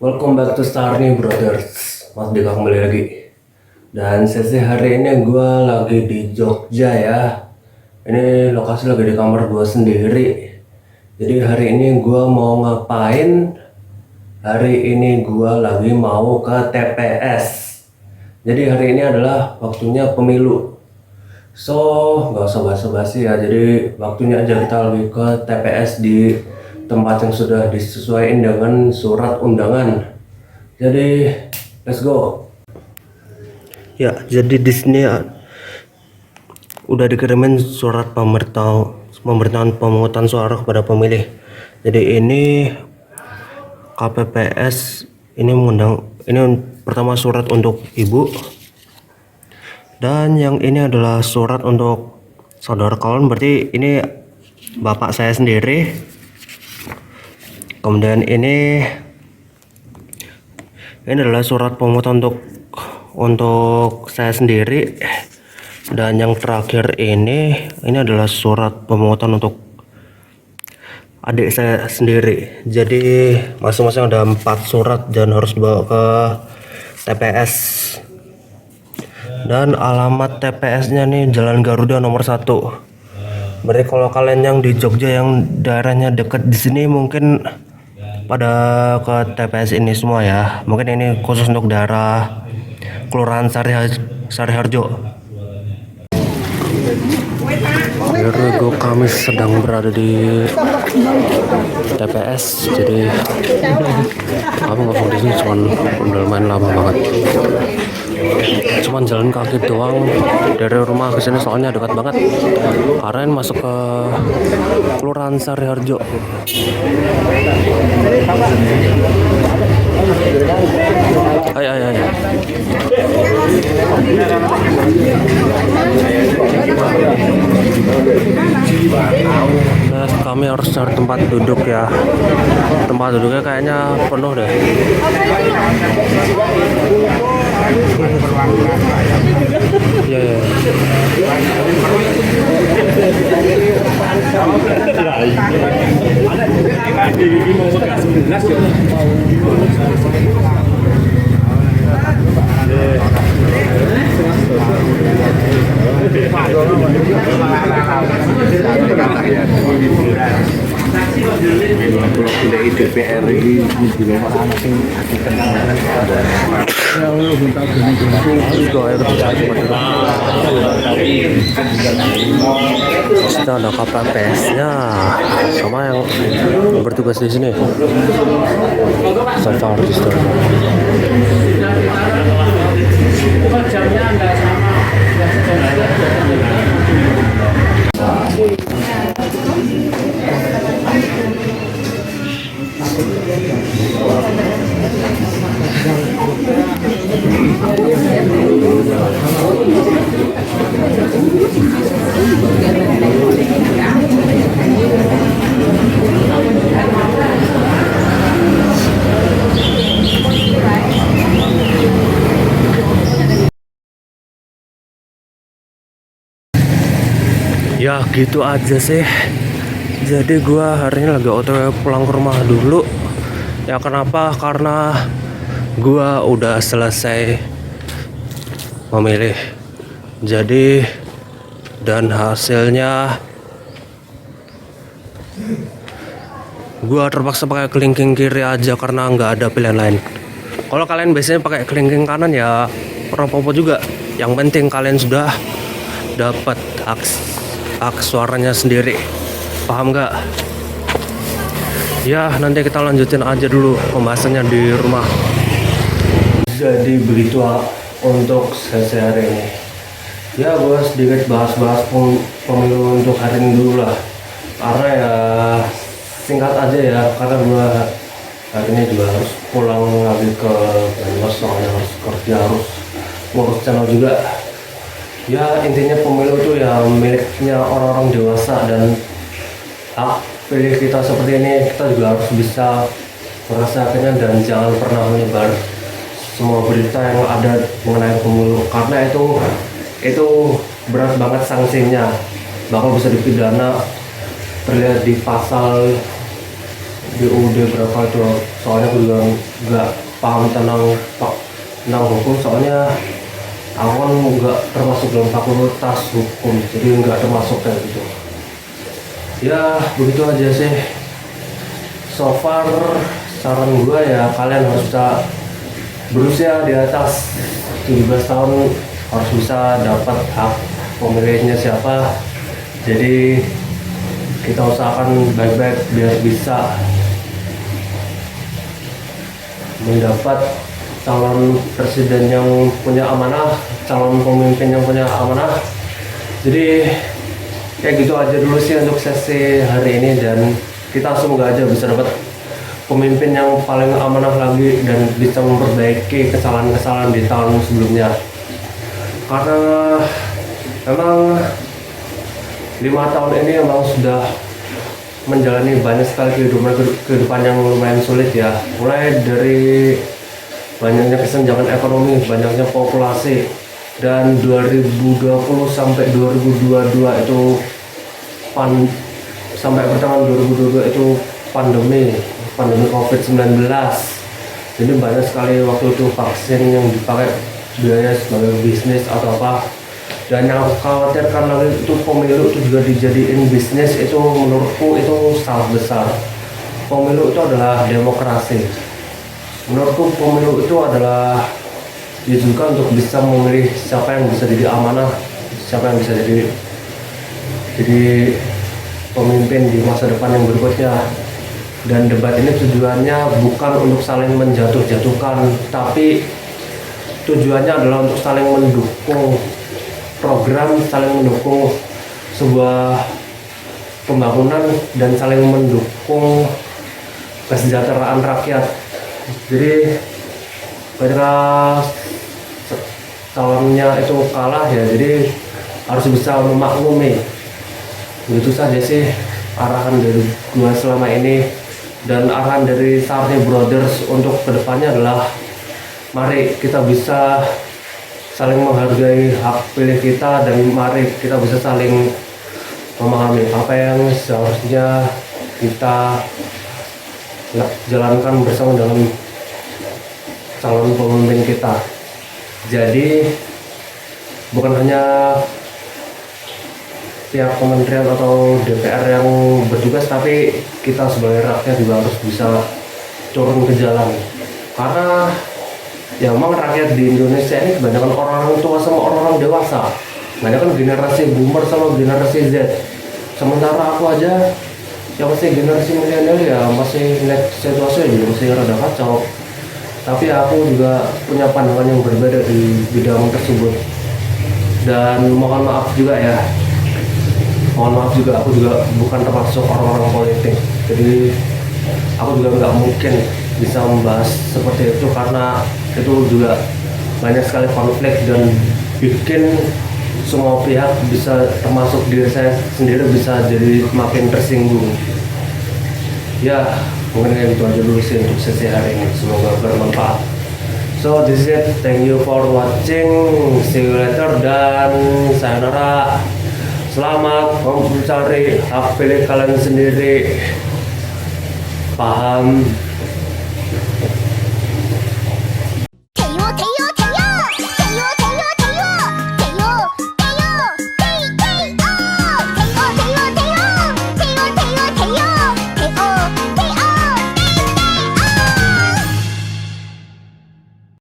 Welcome back to Starny Brothers. Mas Dika kembali lagi. Dan sesi hari ini gue lagi di Jogja ya. Ini lokasi lagi di kamar gue sendiri. Jadi hari ini gue mau ngapain? Hari ini gue lagi mau ke TPS. Jadi hari ini adalah waktunya pemilu. So gak usah basa-basi ya. Jadi waktunya aja kita lagi ke TPS di tempat yang sudah disesuaikan dengan surat undangan. Jadi let's go. Ya, jadi di sini udah dikirimin surat pemberitahuan pemungutan suara kepada pemilih. Jadi ini KPPS ini pertama surat untuk ibu, dan yang ini adalah surat untuk saudara kalian, berarti ini bapak saya sendiri. Kemudian ini adalah surat pemungutan untuk saya sendiri, dan yang terakhir ini adalah surat pemungutan untuk adik saya sendiri. Jadi masing-masing ada 4 surat dan harus dibawa ke TPS. Dan alamat TPS-nya nih Jalan Garuda nomor 1. Berarti kalau kalian yang di Jogja yang daerahnya dekat di sini mungkin pada ke TPS ini semua ya. Mungkin ini khusus untuk daerah Kelurahan Sariharjo. Rego kami sedang berada di TPS. Jadi kami ngomong di sini cuman udah main lama banget. Cuman jalan kaki doang dari rumah ke sini, soalnya dekat banget. Karena ini masuk ke Kelurahan Sariharjo. Ayo. Nah, kami harus cari tempat duduk ya. Tempat duduknya kayaknya penuh deh. Ya. DPR ini kita ada KPPS-nya sama yang bertugas di sini. Serta register. Jamnya enggak sama. Ya gitu aja sih. Jadi gua hari ini lagi otw pulang ke rumah dulu. Ya kenapa? Karena gua udah selesai memilih. Jadi dan hasilnya gua terpaksa pakai kelingking kiri aja karena nggak ada pilihan lain. Kalau kalian biasanya pakai kelingking kanan ya apa-apa juga. Yang penting kalian sudah dapat hak suaranya sendiri. Paham nggak? Ya nanti kita lanjutin aja dulu pembahasannya di rumah. Jadi begitu untuk sesi hari ini. Ya gue sedikit bahas-bahas pemilu untuk hari ini dulu lah. Karena ya singkat aja ya, karena gue hari ini juga harus pulang lagi ke Banyumas, soalnya harus kerja, harus ngurus channel juga. Ya intinya pemilu itu ya miliknya orang-orang dewasa, dan hak pilih kita seperti ini kita juga harus bisa merasakannya, dan jangan pernah menyebar semua berita yang ada mengenai pemilu, karena itu berat banget sanksinya, bahkan bisa dipidana, terlihat di pasal DUD berapa itu, soalnya aku juga nggak paham tentang hukum, soalnya aku kan nggak termasuk dalam fakultas hukum, jadi nggak termasuk kayak gitu. Ya begitu aja sih. So far saran gue ya kalian harus bisa berusia di atas 17 tahun, harus bisa dapat hak pemilihnya siapa. Jadi kita usahakan baik-baik biar bisa mendapat calon presiden yang punya amanah, calon pemimpin yang punya amanah. Jadi kayak gitu aja dulu sih untuk sesi hari ini, dan kita semoga aja bisa dapat pemimpin yang paling amanah lagi dan bisa memperbaiki kesalahan-kesalahan di tahun sebelumnya. Karena memang 5 tahun ini memang sudah menjalani banyak sekali kehidupan yang lumayan sulit ya, mulai dari banyaknya kesenjangan ekonomi, banyaknya populasi, dan 2020 sampai 2022 itu sampai pertengahan 2022 itu pandemi COVID-19. Jadi banyak sekali waktu itu vaksin yang dipakai biaya sebagai bisnis atau apa. Dan yang aku khawatirkan lagi itu pemilu itu juga dijadiin bisnis, itu menurutku itu salah besar. Pemilu itu adalah demokrasi. Menurutku pemilu itu adalah ditujukan untuk bisa memilih siapa yang bisa jadi amanah, siapa yang bisa jadi pemimpin di masa depan yang berikutnya. Dan debat ini tujuannya bukan untuk saling menjatuh-jatuhkan, tapi tujuannya adalah untuk saling mendukung program, saling mendukung sebuah pembangunan, dan saling mendukung kesejahteraan rakyat. Jadi ketika calonnya itu kalah ya, jadi harus bisa memaklumi. Begitu saja sih arahan dari gua selama ini, dan arahan dari Sarni Brothers untuk kedepannya adalah mari kita bisa saling menghargai hak pilih kita, dan mari kita bisa saling memahami apa yang seharusnya kita jalankan bersama dengan calon pemimpin kita. Jadi bukan hanya pihak kementerian atau DPR yang bertugas, tapi kita sebagai rakyat juga harus bisa turun ke jalan. Karena ya memang rakyat di Indonesia ini kebanyakan orang tua sama orang-orang dewasa, kebanyakan generasi boomer sama generasi Z. Sementara aku aja yang masih generasi milenial ya masih lihat situasi juga masih rada kacau. Tapi aku juga punya pandangan yang berbeda di bidang tersebut, dan mohon maaf juga aku juga bukan termasuk orang-orang politik, jadi aku juga nggak mungkin bisa membahas seperti itu, karena itu juga banyak sekali konflik dan bikin semua pihak, bisa termasuk diri saya sendiri, bisa jadi makin tersinggung. Ya mungkin kayak gitu aja dulu sih untuk sesi hari ini, semoga bermanfaat. So this is it, thank you for watching, see you later, dan sayonara. Selamat mencari hak pilih kalian sendiri. Paham?